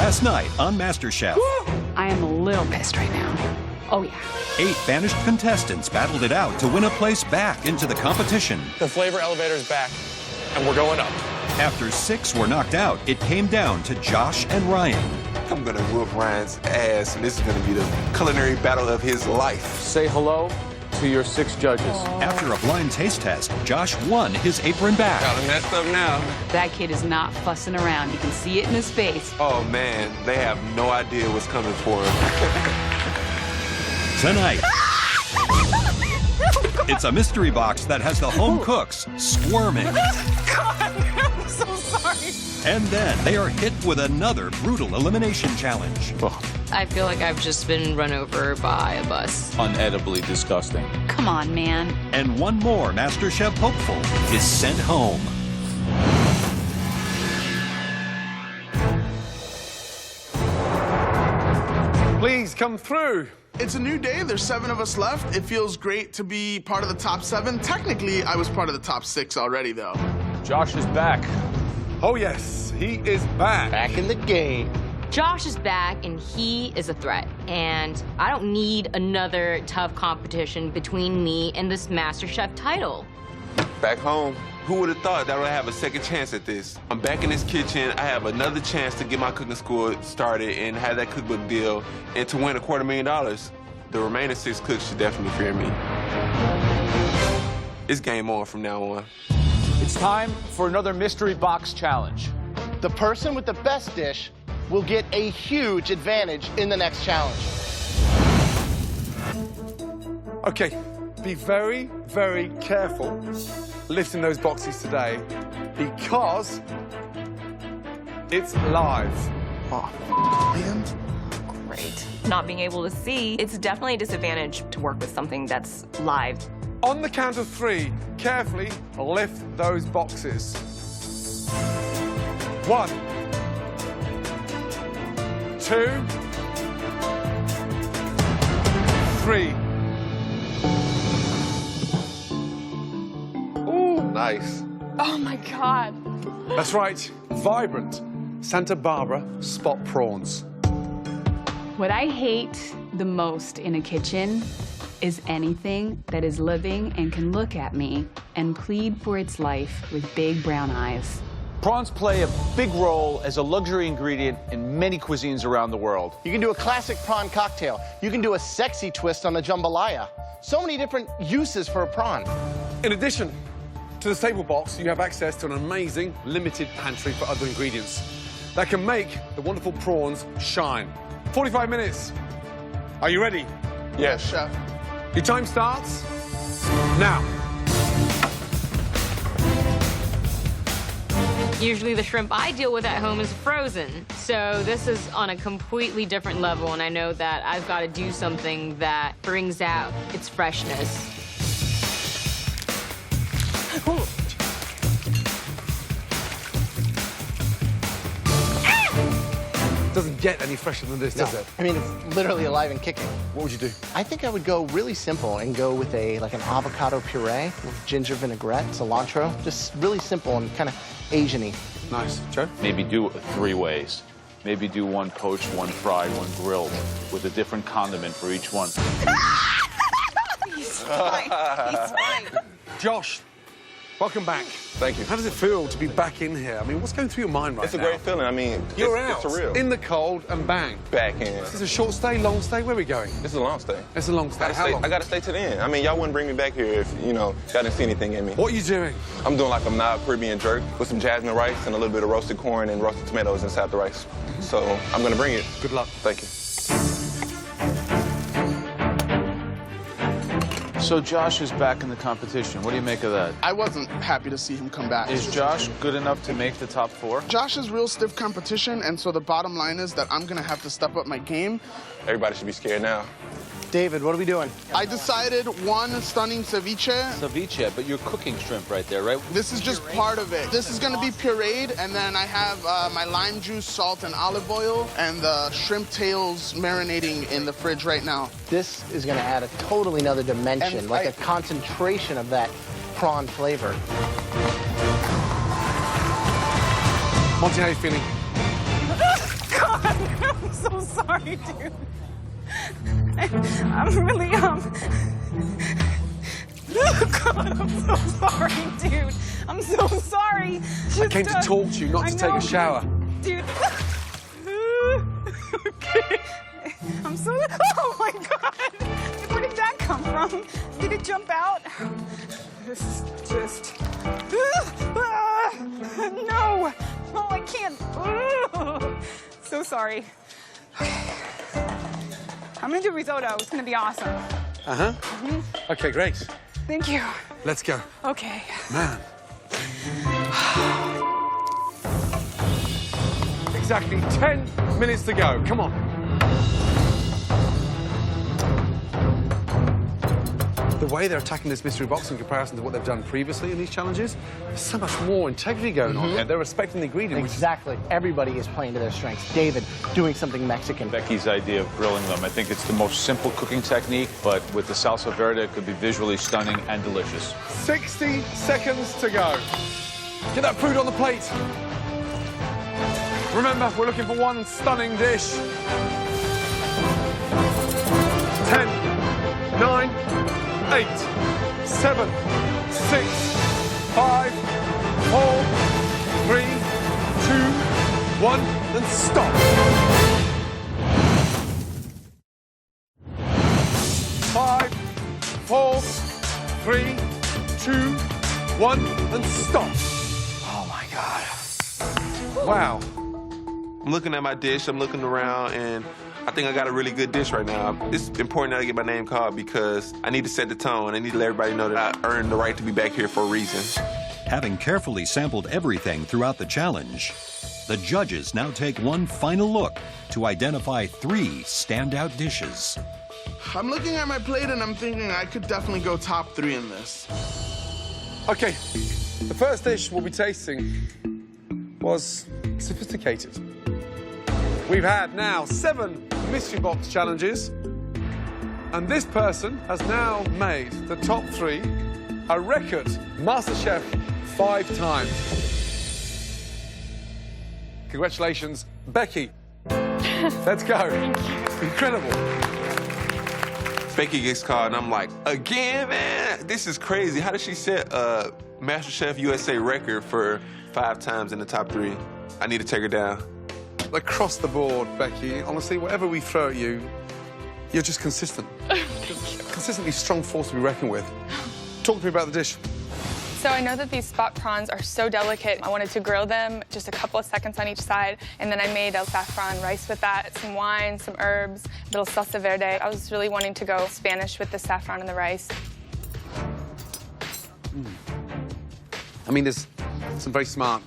last night on Masterchef. I am a little pissed right now. Oh, yeah. 8 banished contestants battled it out to win a place back into the competition. The flavor elevator's back, and we're going up. After 6 were knocked out, it came down to Josh and Ryan. I'm gonna whoop Ryan's ass, and this is gonna be the culinary battle of his life. Say hello to your 6 judges. After a blind taste test, Josh won his apron back. Got him messed up now. That kid is not fussing around. You can see it in his face. Oh man, they have no idea what's coming for him. Tonight, it's a mystery box that has the home cooks squirming. God, I'm so sorry. And then they are hit with another brutal elimination challenge. I feel like I've just been run over by a bus. Unedibly disgusting. Come on, man. And one more MasterChef hopeful is sent home. Please come through. It's a new day. There's 7 of us left. It feels great to be part of the top 7. Technically, I was part of the top 6 already, though. Josh is back. Oh, yes, he is back. Back in the game. Josh is back, and he is a threat. And I don't need another tough competition between me and this MasterChef title. Back home, who would have thought that I would have a second chance at this? I'm back in this kitchen. I have another chance to get my cooking school started and have that cookbook deal and to win $250,000. The remaining 6 cooks should definitely fear me. It's game on from now on. It's time for another mystery box challenge. The person with the best dish will get a huge advantage in the next challenge. Okay, be very, very careful lifting those boxes today because it's live. Oh, man. Great. Not being able to see, it's definitely a disadvantage to work with something that's live. On the count of 3, carefully lift those boxes. 1, 2, 3. Ooh, nice. Oh my God. That's right, vibrant Santa Barbara spot prawns. What I hate the most in a kitchen is anything that is living and can look at me and plead for its life with big brown eyes. Prawns play a big role as a luxury ingredient in many cuisines around the world. You can do a classic prawn cocktail. You can do a sexy twist on a jambalaya. So many different uses for a prawn. In addition to the staple box, you have access to an amazing limited pantry for other ingredients that can make the wonderful prawns shine. 45 minutes. Are you ready? Yes, Chef. Your time starts now. Usually the shrimp I deal with at home is frozen. So this is on a completely different level, and I know that I've got to do something that brings out its freshness. Doesn't get any fresher than this, does it? I mean, it's literally alive and kicking. What would you do? I think I would go really simple and go with like an avocado puree with ginger vinaigrette, cilantro. Just really simple and kind of Asian-y. Nice. Joe? Maybe do it 3 ways. Maybe do 1 poached, 1 fried, 1 grilled, with a different condiment for each one. He's fine. He's fine. Josh, welcome back. Thank you. How does it feel to be back in here? I mean, what's going through your mind right now? It's a great feeling. I mean, You're it's out surreal. in the cold and bang. Back in. This is a short stay, long stay? Where are we going? This is a long stay. It's a long stay. How long? I gotta stay to the end. I mean, y'all wouldn't bring me back here if, you know, y'all didn't see anything in me. What are you doing? I'm doing like a mild Caribbean jerk with some jasmine rice and a little bit of roasted corn and roasted tomatoes inside the rice. So I'm gonna bring it. Good luck. Thank you. So Josh is back in the competition. What do you make of that? I wasn't happy to see him come back. Is Josh good enough to make the top 4? Josh is real stiff competition, and so the bottom line is that I'm going to have to step up my game. Everybody should be scared now. David, what are we doing? I decided 1 stunning ceviche. Ceviche, but you're cooking shrimp right there, right? This is just part of it. This is going to be pureed, and then I have my lime juice, salt, and olive oil, and the shrimp tails marinating in the fridge right now. This is going to add a totally another dimension, And like a concentration of that prawn flavor. Monty, how are you feeling? God. so sorry, dude. I'm really, oh, God, I'm so sorry, dude. I'm so sorry. I came to talk to you, not to take a shower. Dude. Okay. I'm so, oh my God. Where did that come from? Did it jump out? This is just, no. Oh, I can't. So sorry. I'm gonna do risotto. It's gonna be awesome. Uh-huh. Okay, great. Thank you. Let's go. Okay. Man. Exactly 10 minutes to go. Come on. The way they're attacking this mystery box in comparison to what they've done previously in these challenges, there's so much more integrity going on there. They're respecting the ingredients. Exactly. Everybody is playing to their strengths. David doing something Mexican. Becky's idea of grilling them, I think it's the most simple cooking technique, but with the salsa verde, it could be visually stunning and delicious. 60 seconds to go. Get that food on the plate. Remember, we're looking for one stunning dish. 10, 9, 8, 7, 6, 5, 4, 3, 2, 1, and stop. 5, 4, 3, 2, 1, and stop. Oh my God. Wow. I'm looking at my dish, I'm looking around, and I think I got a really good dish right now. It's important that I get my name called because I need to set the tone. I need to let everybody know that I earned the right to be back here for a reason. Having carefully sampled everything throughout the challenge, the judges now take one final look to identify 3 standout dishes. I'm looking at my plate and I'm thinking I could definitely go top 3 in this. Okay, the first dish we'll be tasting was sophisticated. We've had now 7 mystery box challenges, and this person has now made the top 3, a record Masterchef 5 times. Congratulations, Becky. Let's go. Incredible. Becky gets called, and I'm like, again, man? This is crazy. How did she set a MasterChef USA record for 5 times in the top 3? I need to take her down. Across the board, Becky, honestly, whatever we throw at you, you're just consistent. Consistently strong force to be reckoned with. Talk to me about the dish. So I know that these spot prawns are so delicate. I wanted to grill them just a couple of seconds on each side, and then I made a saffron rice with that, some wine, some herbs, a little salsa verde. I was really wanting to go Spanish with the saffron and the rice. I mean, there's some very smart,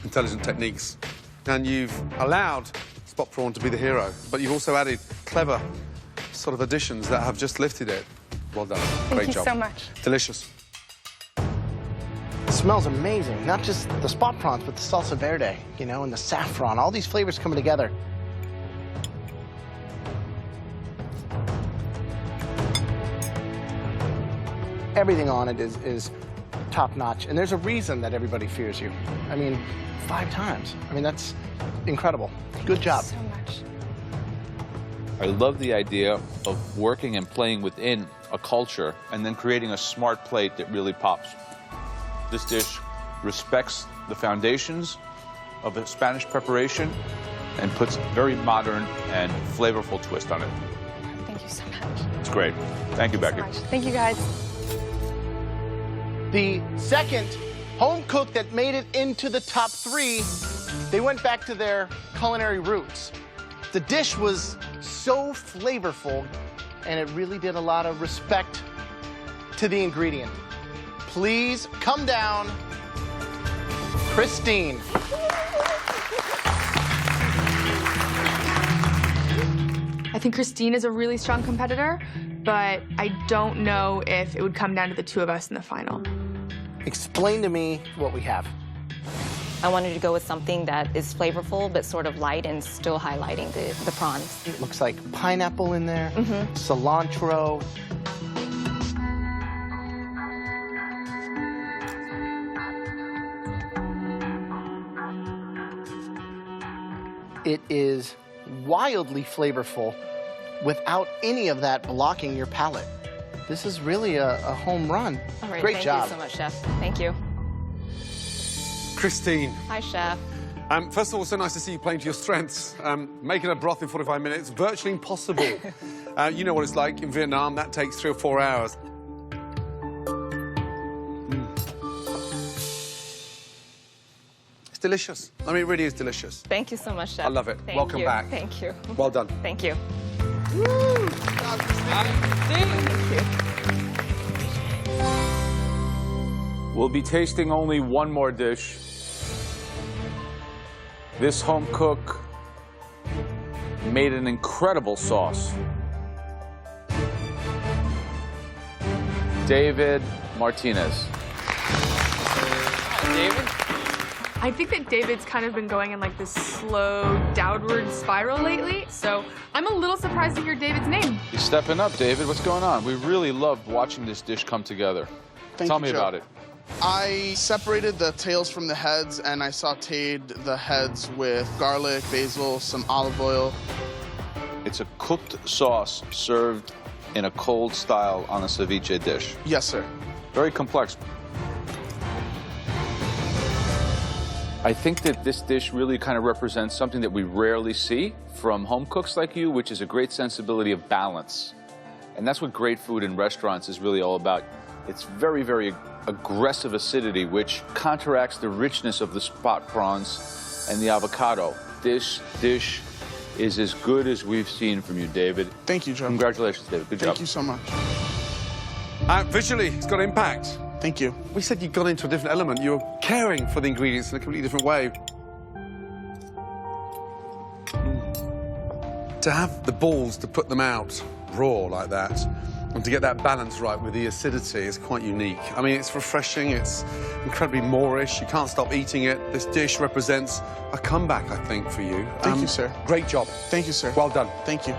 intelligent techniques, and you've allowed spot prawn to be the hero, but you've also added clever sort of additions that have just lifted it. Well done. Great job. Thank you so much. Delicious. It smells amazing. Not just the spot prawns, but the salsa verde, you know, and the saffron. All these flavors coming together. Everything on it is top-notch, and there's a reason that everybody fears you. I mean, 5 times. I mean, that's incredible. Good job. Thank you so much. I love the idea of working and playing within a culture and then creating a smart plate that really pops. This dish respects the foundations of a Spanish preparation and puts a very modern and flavorful twist on it. Thank you so much. It's great. Thank you, Becky. So much. Thank you, guys. The second home cook that made it into the top 3, they went back to their culinary roots. The dish was so flavorful, and it really did a lot of respect to the ingredient. Please come down, Christine. I think Christine is a really strong competitor, but I don't know if it would come down to the 2 of us in the final. Explain to me what we have. I wanted to go with something that is flavorful, but sort of light and still highlighting the prawns. It looks like pineapple in there, cilantro. It is wildly flavorful without any of that blocking your palate. This is really a home run. All right, Great job. Thank you so much, Chef. Thank you. Christine. Hi, Chef. First of all, so nice to see you playing to your strengths. Making a broth in 45 minutes, virtually impossible. You know what it's like in Vietnam, that takes 3 or 4 hours. It's delicious. I mean, it really is delicious. Thank you so much, Chef. I love it. Thank Welcome you. back. Thank you. Well done. Thank you. We'll be tasting only one more dish. This home cook made an incredible sauce. David Martinez. David? I think that David's kind of been going in like this slow downward spiral lately, so I'm a little surprised to hear David's name. You're stepping up, David. What's going on? We really loved watching this dish come together. Tell me about it. I separated the tails from the heads, and I sauteed the heads with garlic, basil, some olive oil. It's a cooked sauce served in a cold style on a ceviche dish. Yes, sir. Very complex. I think that this dish really kind of represents something that we rarely see from home cooks like you, which is a great sensibility of balance. And that's what great food in restaurants is really all about. It's very, very aggressive acidity, which counteracts the richness of the spot prawns and the avocado. This dish is as good as we've seen from you, David. Thank you, Joe. Congratulations, David. Good job. Thank you so much. Visually, it's got impact. Thank you. We said you got into a different element. You were caring for the ingredients in a completely different way. To have the balls to put them out raw like that, and to get that balance right with the acidity is quite unique. I mean, it's refreshing, it's incredibly Moorish, you can't stop eating it. This dish represents a comeback, I think, for you. Thank you, sir. Great job. Thank you, sir. Well done. Thank you.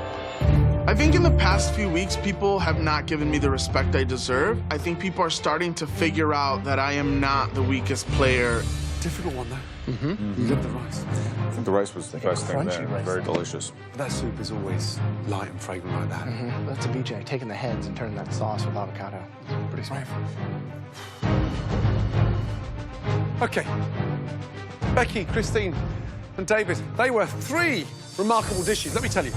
I think in the past few weeks, people have not given me the respect I deserve. I think people are starting to figure out that I am not the weakest player. Difficult one, though. Mm-hmm. You got the rice. I think the rice was the best thing there. Very delicious. That soup is always light and fragrant like that. Mm-hmm. That's a BJ, taking the heads and turning that sauce with avocado. It's pretty smart. Okay. Becky, Christine, and David, they were 3 remarkable dishes. Let me tell you,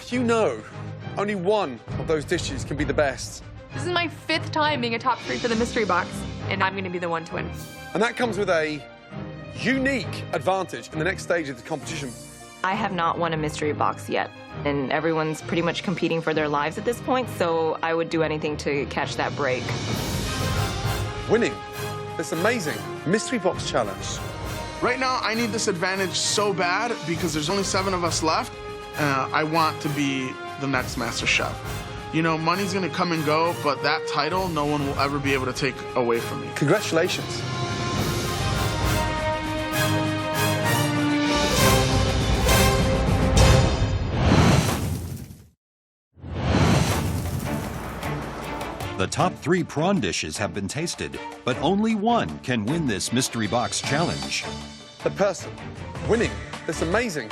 you know, only one of those dishes can be the best. This is my 5th time being a top 3 for the mystery box, and I'm gonna be the one to win. And that comes with a unique advantage in the next stage of the competition. I have not won a mystery box yet, and everyone's pretty much competing for their lives at this point, so I would do anything to catch that break. Winning this amazing mystery box challenge. Right now, I need this advantage so bad because there's only 7 of us left. I want to be the next Master Chef. You know, money's gonna come and go, but that title, no one will ever be able to take away from me. Congratulations. The top 3 prawn dishes have been tasted, but only one can win this mystery box challenge. The person winning this amazing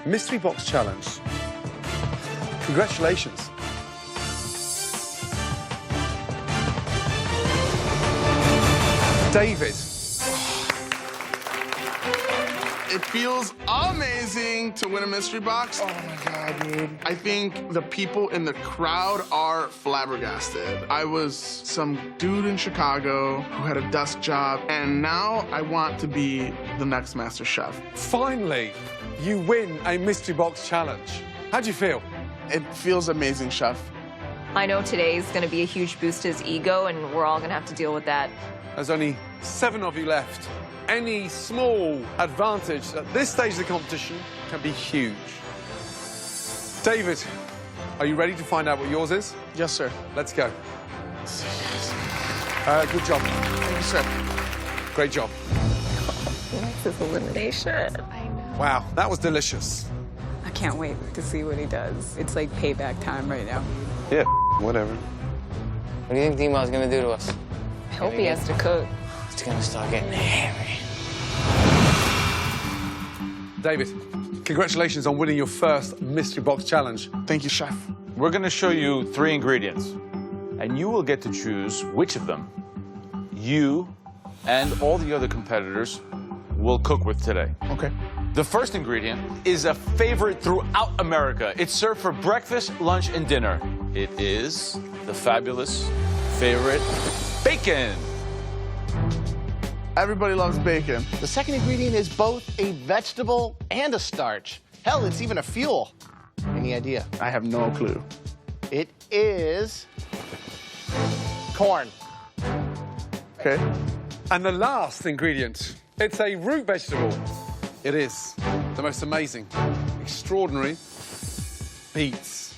mystery box challenge. Congratulations. David. It feels amazing to win a mystery box. Oh my God, dude. I think the people in the crowd are flabbergasted. I was some dude in Chicago who had a desk job, and now I want to be the next Master Chef. Finally, you win a mystery box challenge. How do you feel? It feels amazing, Chef. I know today is gonna be a huge boost to his ego, and we're all gonna have to deal with that. There's only 7 of you left. Any small advantage at this stage of the competition can be huge. David, are you ready to find out what yours is? Yes, sir. Let's go. Good job. Thank you, sir. Great job. This is elimination. I know. Wow, that was delicious. I can't wait to see what he does. It's like payback time right now. Yeah, whatever. What do you think D-Ma's gonna do to us? I hope he has to cook. It's gonna start getting hairy. David, congratulations on winning your first Mystery Box Challenge. Thank you, Chef. We're going to show you 3 ingredients, and you will get to choose which of them you and all the other competitors will cook with today. Okay. The first ingredient is a favorite throughout America. It's served for breakfast, lunch, and dinner. It is the fabulous favorite bacon. Everybody loves bacon. The second ingredient is both a vegetable and a starch. Hell, it's even a fuel. Any idea? I have no clue. It is corn. Okay. And the last ingredient, it's a root vegetable. It is the most amazing, extraordinary beets.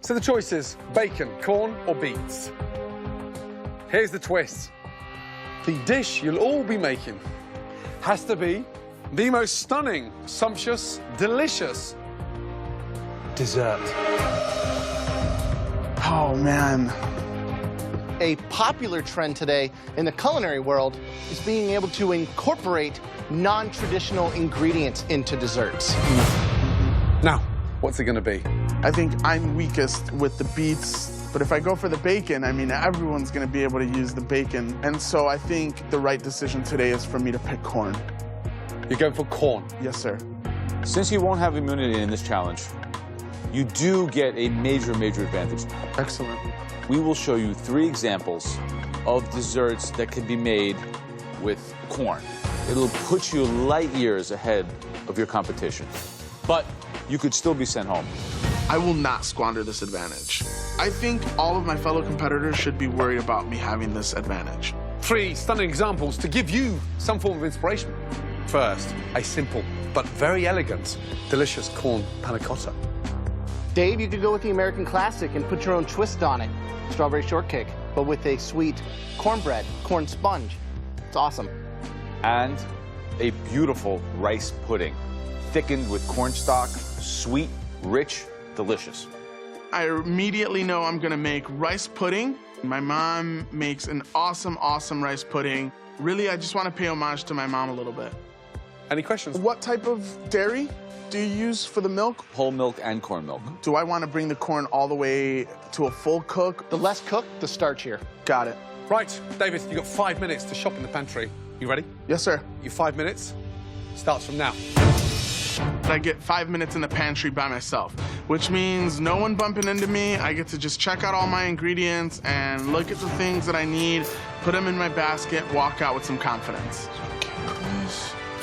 So the choice is bacon, corn, or beets. Here's the twist. The dish you'll all be making has to be the most stunning, sumptuous, delicious dessert. Oh, man. A popular trend today in the culinary world is being able to incorporate non-traditional ingredients into desserts. Now, what's it going to be? I think I'm weakest with the beets, but if I go for the bacon, I mean, everyone's going to be able to use the bacon. And so I think the right decision today is for me to pick corn. You're going for corn? Yes, sir. Since you won't have immunity in this challenge, you do get a major, major advantage. Excellent. We will show you 3 examples of desserts that can be made with corn. It'll put you light years ahead of your competition, but you could still be sent home. I will not squander this advantage. I think all of my fellow competitors should be worried about me having this advantage. 3 stunning examples to give you some form of inspiration. First, a simple but very elegant, delicious corn panna cotta. Dave, you could go with the American classic and put your own twist on it. Strawberry shortcake, but with a sweet cornbread, corn sponge. It's awesome. And a beautiful rice pudding, thickened with cornstarch, sweet, rich, delicious. I immediately know I'm gonna make rice pudding. My mom makes an awesome, awesome rice pudding. Really, I just wanna pay homage to my mom a little bit. Any questions? What type of dairy do you use for the milk? Whole milk and corn milk. Do I wanna bring the corn all the way to a full cook? The less cooked, the starch here. Got it. Right, David, you've got 5 minutes to shop in the pantry. You ready? Yes, sir. Your 5 minutes starts from now. I get 5 minutes in the pantry by myself, which means no one bumping into me. I get to just check out all my ingredients and look at the things that I need, put them in my basket, walk out with some confidence.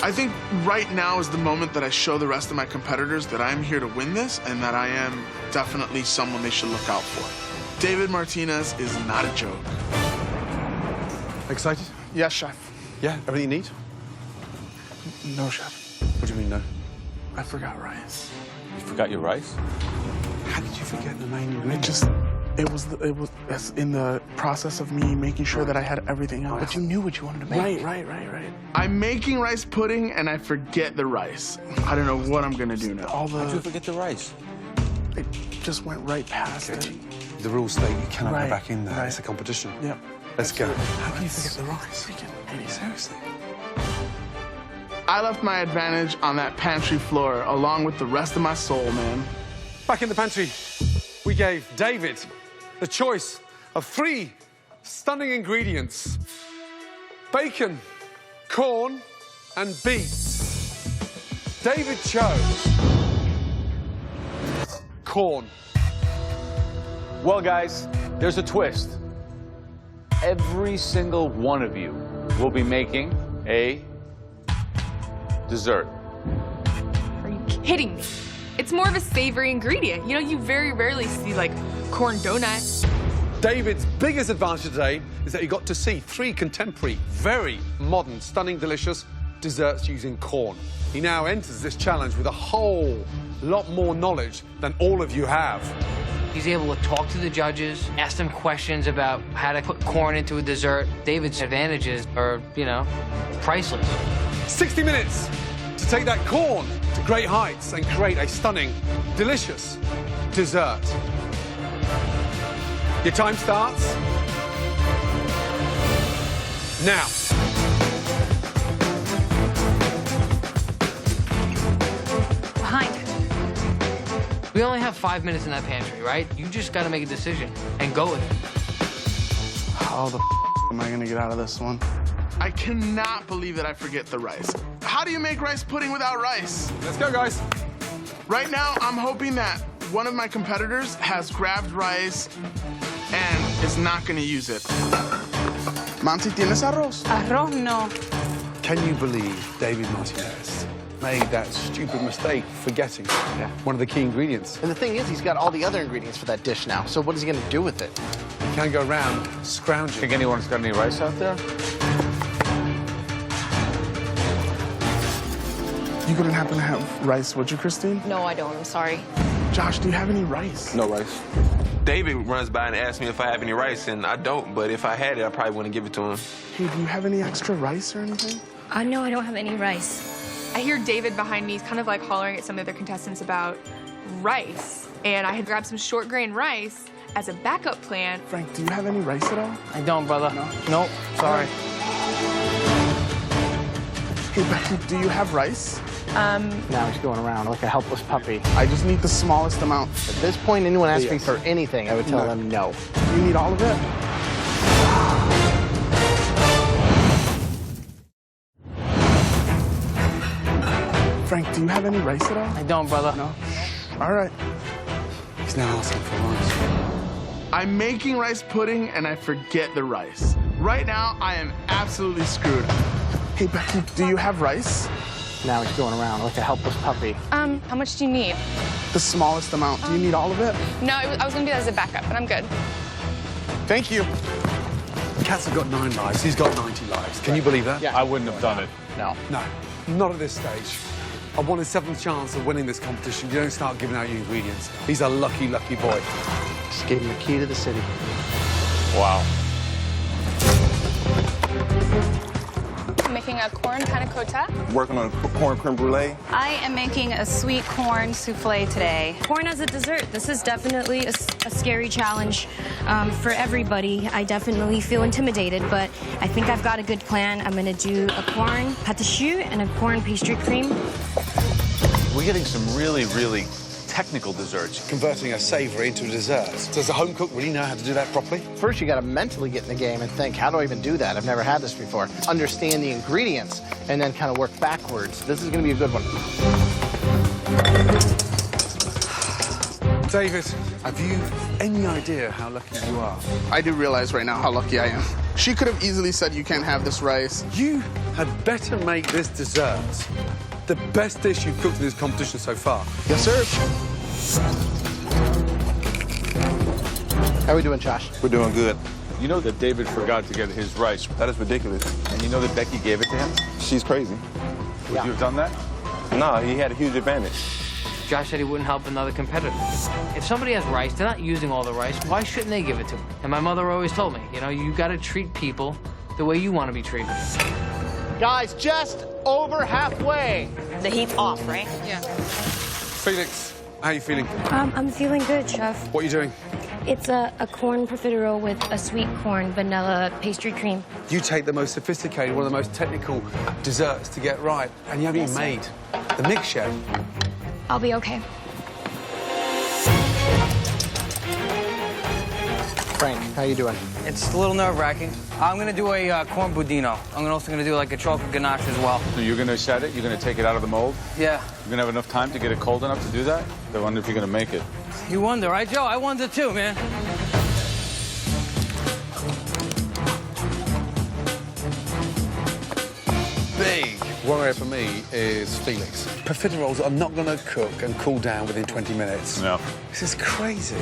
I think right now is the moment that I show the rest of my competitors that I'm here to win this and that I am definitely someone they should look out for. David Martinez is not a joke. Excited? Yes, chef. Yeah, everything you need? No, chef. What do you mean, no? I forgot rice. You forgot your rice? How did you forget the main ingredient? It was in the process of me making sure that I had everything else. But you knew what you wanted to make. Right. I'm making rice pudding and I forget the rice. I don't know what I'm gonna do now. How'd you forget the rice? It just went right past it. The rules state you cannot Right, go back in there. right. It's a competition. Yep. Let's go. How can you forget the rice? Seriously? I left my advantage on that pantry floor along with the rest of my soul, man. Back in the pantry, we gave David the choice of 3 stunning ingredients: bacon, corn, and beets. David chose corn. Well, guys, there's a twist. Every single one of you will be making a dessert. Are you kidding me? It's more of a savory ingredient. You know, you very rarely see, like, corn donuts. David's biggest advantage today is that he got to see 3 contemporary, very modern, stunning, delicious desserts using corn. He now enters this challenge with a whole lot more knowledge than all of you have. He's able to talk to the judges, ask them questions about how to put corn into a dessert. David's advantages are, priceless. 60 minutes to take that corn to great heights and create a stunning, delicious dessert. Your time starts now. We only have 5 minutes in that pantry, right? You just got to make a decision and go with it. How the am I gonna get out of this one? I cannot believe that I forget the rice. How do you make rice pudding without rice? Let's go, guys. Right now, I'm hoping that one of my competitors has grabbed rice and is not gonna use it. Monty, ¿tienes arroz? Arroz no. Can you believe David Martinez made that stupid mistake forgetting one of the key ingredients? And the thing is, he's got all the other ingredients for that dish now. So what is he gonna do with it? You can't go around scrounging. Think anyone's got any rice out there? You couldn't happen to have rice, would you, Christine? No, I don't. I'm sorry. Josh, do you have any rice? No rice. David runs by and asks me if I have any rice, and I don't, but if I had it, I probably wouldn't give it to him. Hey, do you have any extra rice or anything? No, I don't have any rice. I hear David behind me is kind of like hollering at some of the other contestants about rice. And I had grabbed some short grain rice as a backup plan. Frank, do you have any rice at all? I don't, brother. No? Nope, sorry. Hey, Becky, do you have rice? Now he's going around like a helpless puppy. I just need the smallest amount. At this point, anyone asks me for anything, I would tell them no. You need all of it? Frank, do you have any rice at all? I don't, brother. No? All right. He's now asking for rice. I'm making rice pudding and I forget the rice. Right now, I am absolutely screwed. Hey, Becky, do you have rice? Now he's going around like a helpless puppy. How much do you need? The smallest amount. Do you need all of it? No, I was gonna do that as a backup, but I'm good. Thank you. Cats have got 9 lives. He's got 90 lives. Can you believe that? Yeah. I wouldn't have done it. No. No, not at this stage. I want his 7th chance of winning this competition. You don't start giving out your ingredients. He's a lucky, lucky boy. Just gave him the key to the city. Wow. I'm making a corn panna cotta. Working on a corn creme brulee. I am making a sweet corn souffle today. Corn as a dessert. This is definitely a scary challenge for everybody. I definitely feel intimidated, but I think I've got a good plan. I'm going to do a corn pâte choux and a corn pastry cream. We're getting some really, really technical desserts. Converting a savoury into a dessert. Does a home cook really know how to do that properly? First, you got to mentally get in the game and think, how do I even do that? I've never had this before. Understand the ingredients and then kind of work backwards. This is going to be a good one. David, have you any idea how lucky you are? I do realize right now how lucky I am. She could have easily said you can't have this rice. You had better make this dessert the best dish you've cooked in this competition so far. Yes, sir. How are we doing, Josh? We're doing good. You know that David forgot to get his rice, That is ridiculous. and you know that Becky gave it to him? She's crazy. Would you have done that? No, he had a huge advantage. Josh said he wouldn't help another competitor. If somebody has rice, they're not using all the rice, why shouldn't they give it to them? And my mother always told me, you know, you gotta treat people the way you want to be treated. Guys, just over halfway. The heat's off, right? Yeah. Felix, how are you feeling? I'm feeling good, Chef. What are you doing? It's a corn profiterole with a sweet corn vanilla pastry cream. You take the most sophisticated, one of the most technical desserts to get right, and you haven't even made the mix, chef. I'll be okay. Frank, how you doing? It's a little nerve-wracking. I'm gonna do a corn budino. I'm also gonna do like a chocolate ganache as well. So you're gonna set it? You're gonna take it out of the mold? Yeah. You're gonna have enough time to get it cold enough to do that? I wonder if you're gonna make it. You wonder, right, Joe? I wonder too, man. Big worry for me is Felix. Profiteroles are not going to cook and cool down within 20 minutes. No. This is crazy.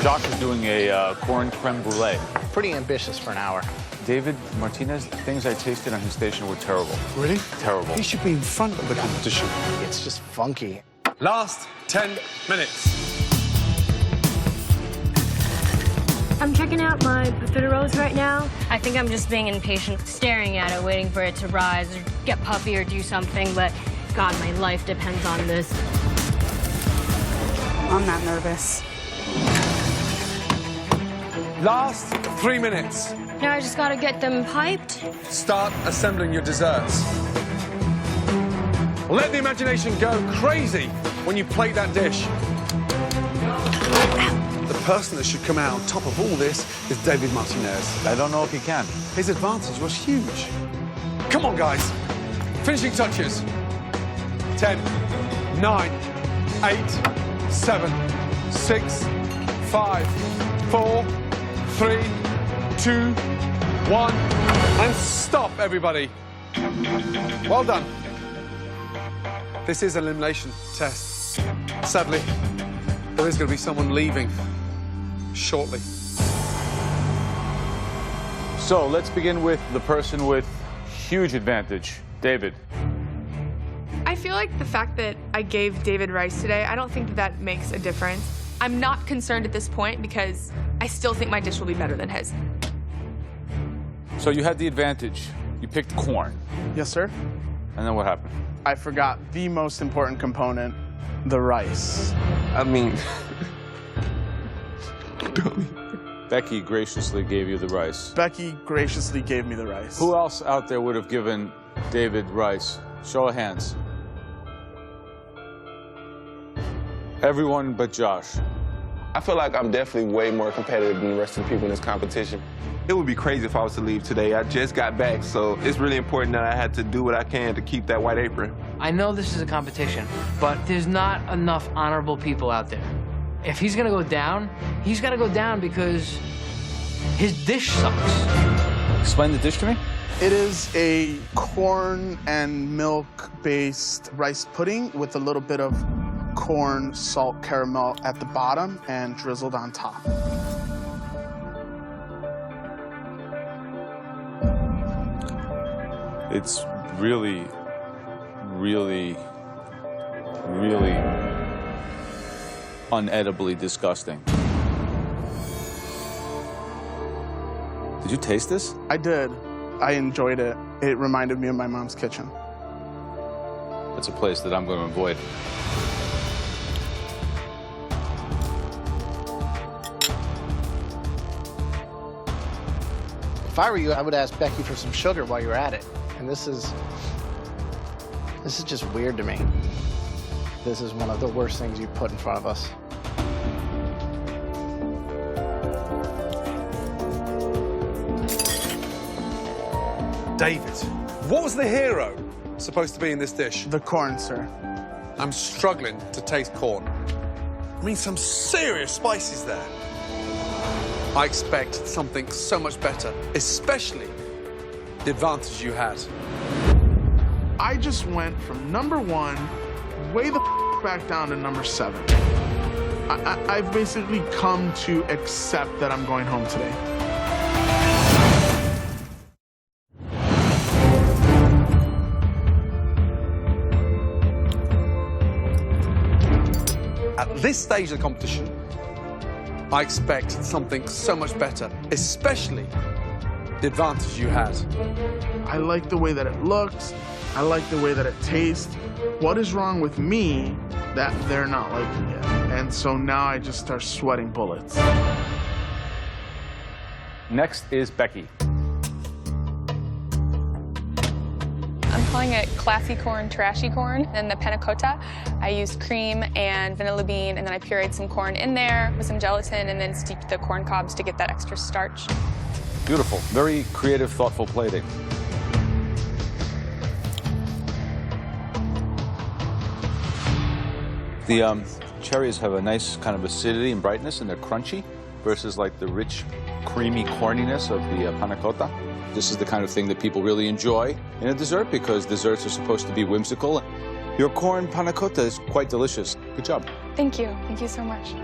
Josh is doing a corn creme brulee. Pretty ambitious for an hour. David Martinez, the things I tasted on his station were terrible. Really? Terrible. He should be in front of the competition. It's just funky. Last 10 minutes. I'm checking out my profiteroles right now. I think I'm just being impatient, staring at it, waiting for it to rise or get puffy or do something, but God, my life depends on this. I'm not nervous. Last 3 minutes. Now I just gotta get them piped. Start assembling your desserts. Let the imagination go crazy when you plate that dish. The person that should come out on top of all this is David Martinez. I don't know if he can. His advantage was huge. Come on, guys. Finishing touches. 10, 9, 8, 7, 6, 5, 4, 3, 2, 1. And stop, everybody. Well done. This is an elimination test. Sadly, there is going to be someone leaving shortly. So let's begin with the person with huge advantage, David. I feel like the fact that I gave David rice today, I don't think that that makes a difference. I'm not concerned at this point because I still think my dish will be better than his. So you had the advantage. You picked corn. Yes, sir. And then what happened? I forgot the most important component, the rice. I mean, Becky graciously gave you the rice. Becky graciously gave me the rice. Who else out there would have given David rice? Show of hands. Everyone but Josh. I feel like I'm definitely way more competitive than the rest of the people in this competition. It would be crazy if I was to leave today. I just got back, so it's really important that I had to do what I can to keep that white apron. I know this is a competition, but there's not enough honorable people out there. If he's gonna go down, he's gotta go down because his dish sucks. Explain the dish to me. It is a corn and milk-based rice pudding with a little bit of corn salt caramel at the bottom and drizzled on top. It's really, really, really unedibly disgusting. Did you taste this? I did. I enjoyed it. It reminded me of my mom's kitchen. That's a place that I'm going to avoid. If I were you, I would ask Becky for some sugar while you're at it. And this is just weird to me. This is one of the worst things you put in front of us. David, what was the hero supposed to be in this dish? The corn, sir. I'm struggling to taste corn. I mean, some serious spices there. I expect something so much better, especially the advantage you had. I just went from #1 way the back down to #7. I've basically come to accept that I'm going home today. At this stage of the competition, I expect something so much better, especially the advantage you had. I like the way that it looks. I like the way that it tastes. What is wrong with me that they're not liking it? And so now I just start sweating bullets. Next is Becky. I'm calling it classy corn, trashy corn. And the panna cotta, I used cream and vanilla bean, and then I pureed some corn in there with some gelatin and then steeped the corn cobs to get that extra starch. Beautiful. Very creative, thoughtful plating. The cherries have a nice kind of acidity and brightness, and they're crunchy versus like the rich, creamy corniness of the panna cotta. This is the kind of thing that people really enjoy in a dessert because desserts are supposed to be whimsical. Your corn panna cotta is quite delicious. Good job. Thank you. Thank you so much.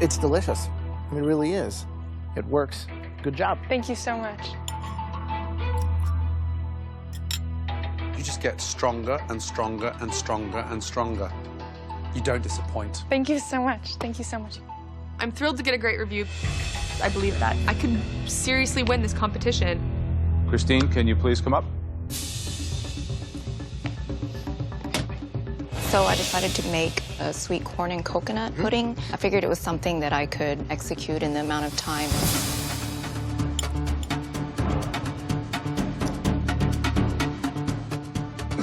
It's delicious. It really is. It works. Good job. Thank you so much. You just get stronger and stronger and stronger and stronger. You don't disappoint. Thank you so much. Thank you so much. I'm thrilled to get a great review. I believe that I could seriously win this competition. Christine, can you please come up? So I decided to make a sweet corn and coconut pudding. I figured it was something that I could execute in the amount of time.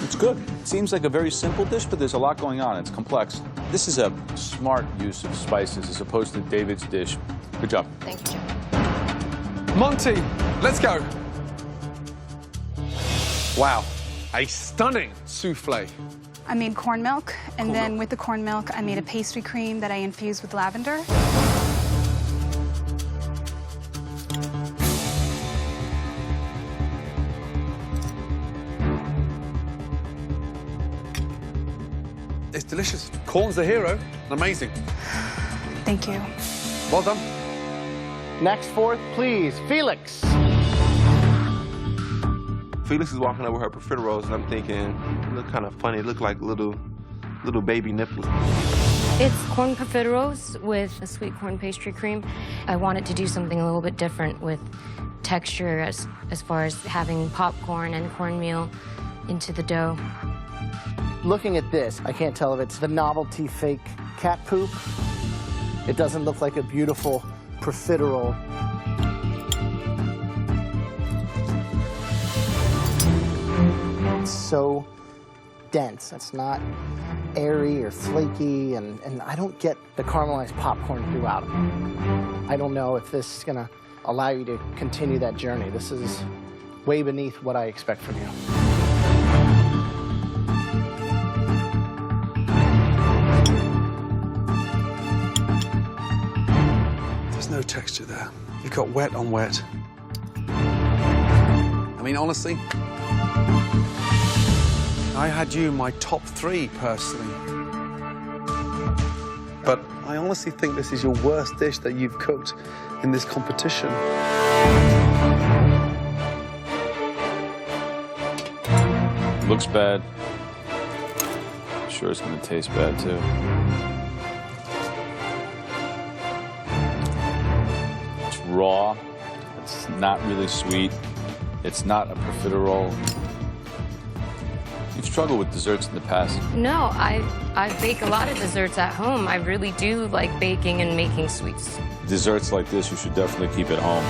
It's good. Seems like a very simple dish, but there's a lot going on. It's complex. This is a smart use of spices as opposed to David's dish. Good job. Thank you, Jeff. Monty, let's go. Wow, a stunning souffle. I made corn milk, and then with the corn milk, I made a pastry cream that I infused with lavender. It's delicious. Corn's the hero. Amazing. Thank you. Well done. Next fourth, please, Felix. Felix is walking over her profiteroles, and I'm thinking, it look kind of funny. It look like little baby nipples. It's corn profiteroles with a sweet corn pastry cream. I wanted to do something a little bit different with texture as far as having popcorn and cornmeal into the dough. Looking at this, I can't tell if it's the novelty fake cat poop. It doesn't look like a beautiful profiterole. It's so dense. It's not airy or flaky, and I don't get the caramelized popcorn throughout it. I don't know if this is gonna allow you to continue that journey. This is way beneath what I expect from you. There's no texture there. You've got wet on wet. I mean, honestly, I had you in my top 3 personally. But I honestly think this is your worst dish that you've cooked in this competition. Looks bad. Sure it's gonna taste bad too. It's raw. It's not really sweet. It's not a profiterole. You've struggled with desserts in the past. No, I bake a lot of desserts at home. I really do like baking and making sweets. Desserts like this, you should definitely keep at home.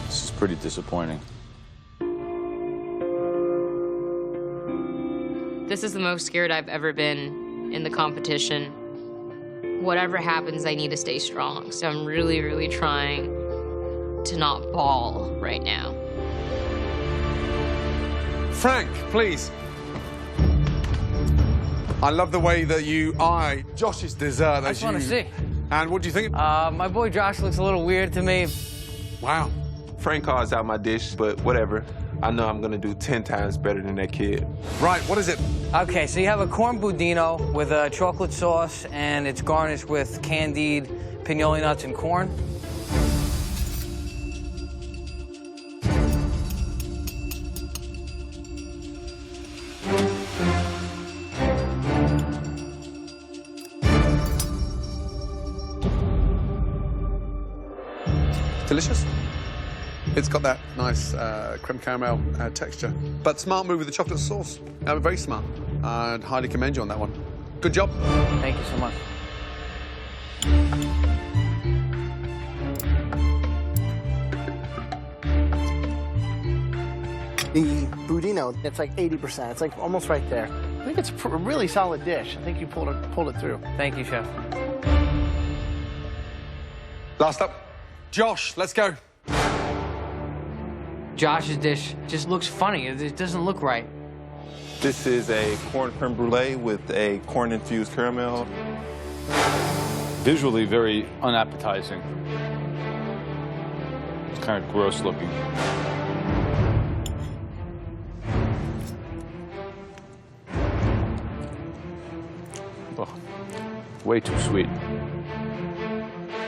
This is pretty disappointing. This is the most scared I've ever been in the competition. Whatever happens, I need to stay strong. So I'm really, really trying to not bawl right now. Frank, please. I love the way that you eye Josh's dessert. I just want to see. And what do you think? My boy Josh looks a little weird to me. Wow. Frank calls out my dish, but whatever. I know I'm gonna do 10 times better than that kid. Right, what is it? Okay, so you have a corn budino with a chocolate sauce, and it's garnished with candied pinoli nuts and corn. Delicious. It's got that nice creme caramel texture. But smart move with the chocolate sauce. Very smart. I'd highly commend you on that one. Good job. Thank you so much. The budino, it's like 80%. It's like almost right there. I think it's a really solid dish. I think you pulled it through. Thank you, Chef. Last up, Josh, let's go. Josh's dish just looks funny. It doesn't look right. This is a corn creme brulee with a corn-infused caramel. Visually very unappetizing. It's kind of gross looking. Oh, way too sweet.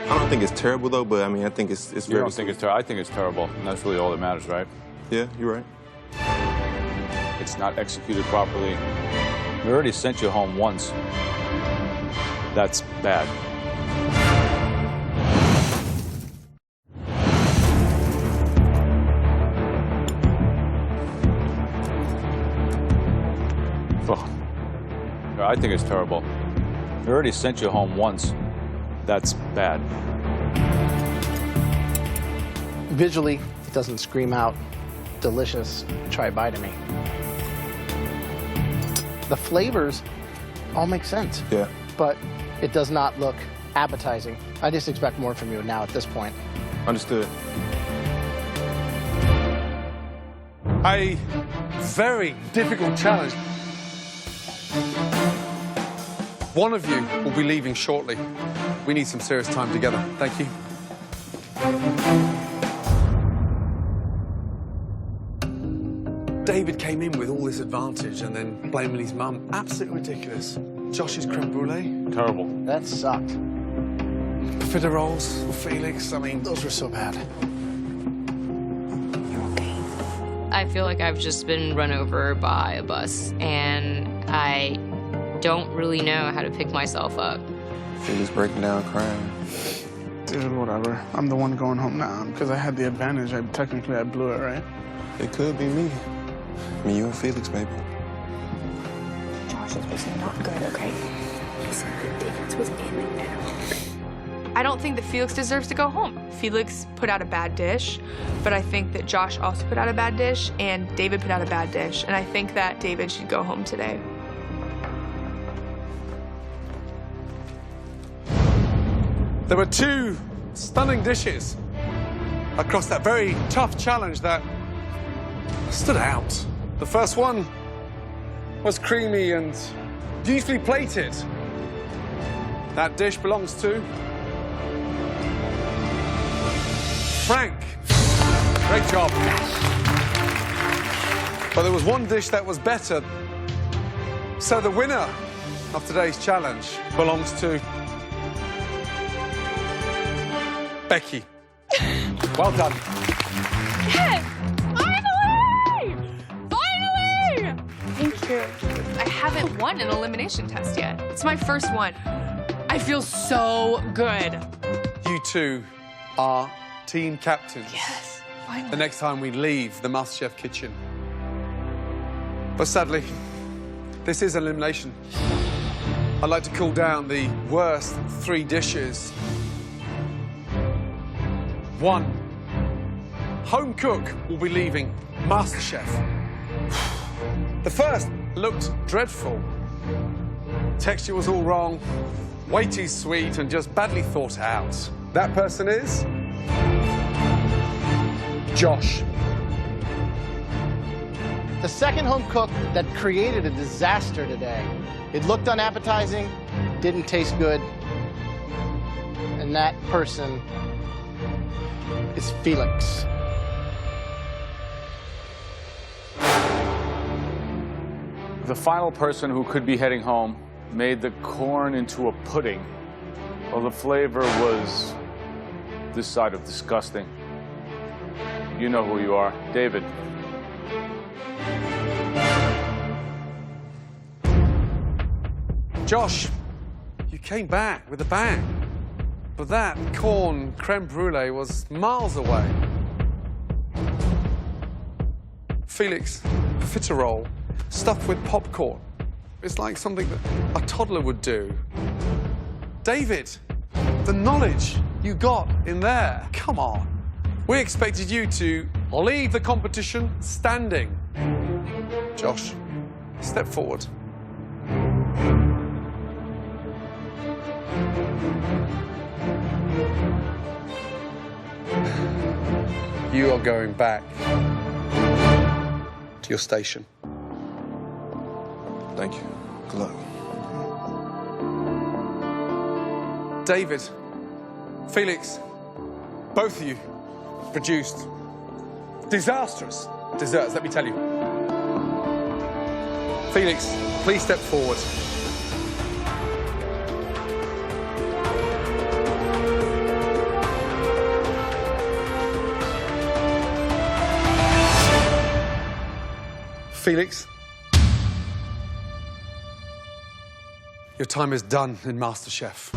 I don't think it's terrible though, but I mean, I think it's You very don't think it's terrible? I think it's terrible, and that's really all that matters, right? Yeah, you're right. It's not executed properly. We already sent you home once. That's bad. Oh. I think it's terrible. We already sent you home once. That's bad. Visually, it doesn't scream out delicious. Try a bite of me. The flavors all make sense. Yeah. But it does not look appetizing. I just expect more from you now at this point. Understood. A very difficult challenge. One of you will be leaving shortly. We need some serious time together. Thank you. David came in with all this advantage and then blaming his mum. Absolutely ridiculous. Josh's creme brulee. Terrible. That sucked. Profiteroles, Felix, I mean, those were so bad. I feel like I've just been run over by a bus, and I don't really know how to pick myself up. Felix breaking down crying. Dude, whatever. I'm the one going home now because I had the advantage. Technically, I blew it, right? It could be me. Me, you, and Felix, baby. Josh's was not good, okay? David's was in and out. I don't think that Felix deserves to go home. Felix put out a bad dish, but I think that Josh also put out a bad dish, and David put out a bad dish, and I think that David should go home today. There were two stunning dishes across that very tough challenge that stood out. The first one was creamy and beautifully plated. That dish belongs to Frank. Great job. But there was one dish that was better. So the winner of today's challenge belongs to Becky. Well done. Yes! Finally! Finally! Thank you. I haven't won an elimination test yet. It's my first one. I feel so good. You two are team captains. Yes, finally. The next time we leave the Masterchef kitchen. But sadly, this is elimination. I'd like to call down the worst three dishes. 1. Home cook will be leaving Masterchef. The first looked dreadful. Texture was all wrong, way too sweet, and just badly thought out. That person is Josh. The second home cook that created a disaster today. It looked unappetizing, didn't taste good, and that person is Felix. The final person who could be heading home made the corn into a pudding. Well, the flavor was this side of disgusting. You know who you are, David. Josh, you came back with a bang. But that corn creme brulee was miles away. Felix, profiterole, stuffed with popcorn. It's like something that a toddler would do. David, the knowledge you got in there, come on. We expected you to leave the competition standing. Josh, step forward. You are going back to your station. Thank you. Good luck. David, Felix, both of you produced disastrous desserts, let me tell you. Felix, please step forward. Felix, your time is done in MasterChef.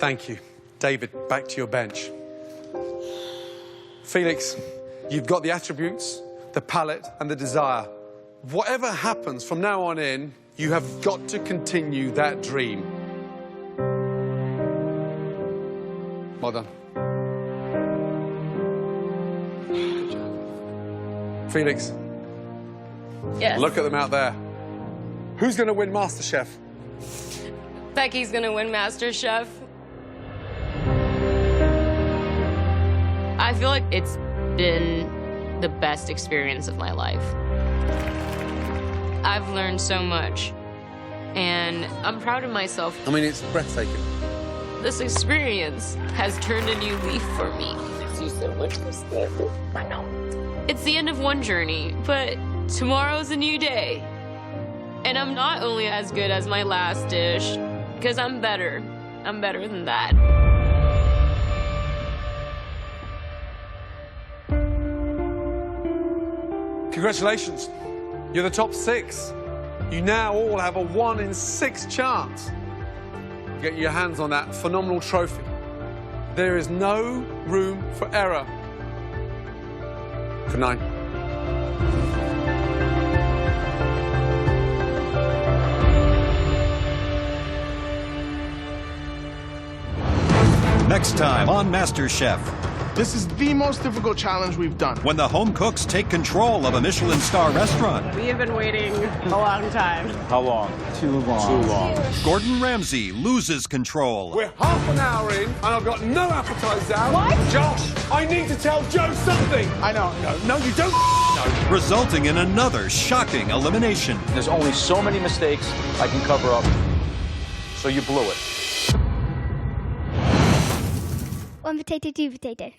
Thank you. David, back to your bench. Felix, you've got the attributes the palate, and the desire. Whatever happens from now on in, you have got to continue that dream. Well done. Felix. Yes. Look at them out there. Who's going to win MasterChef? Becky's gonna win MasterChef. I feel like it's been the best experience of my life. I've learned so much, and I'm proud of myself. I mean, it's breathtaking. This experience has turned a new leaf for me. I know. It's the end of one journey, but tomorrow's a new day. And I'm not only as good as my last dish, because I'm better. I'm better than that. Congratulations. You're the top 6. You now all have a 1 in 6 chance to get your hands on that phenomenal trophy. There is no room for error. Good night. Next time on MasterChef. This is the most difficult challenge we've done. When the home cooks take control of a Michelin star restaurant. We have been waiting a long time. How long? Too long. Too long. Gordon Ramsay loses control. We're half an hour in, and I've got no appetite down. What? Josh, I need to tell Joe something. I know. No, you don't know. Resulting in another shocking elimination. There's only so many mistakes I can cover up. So you blew it. One potato, two potato.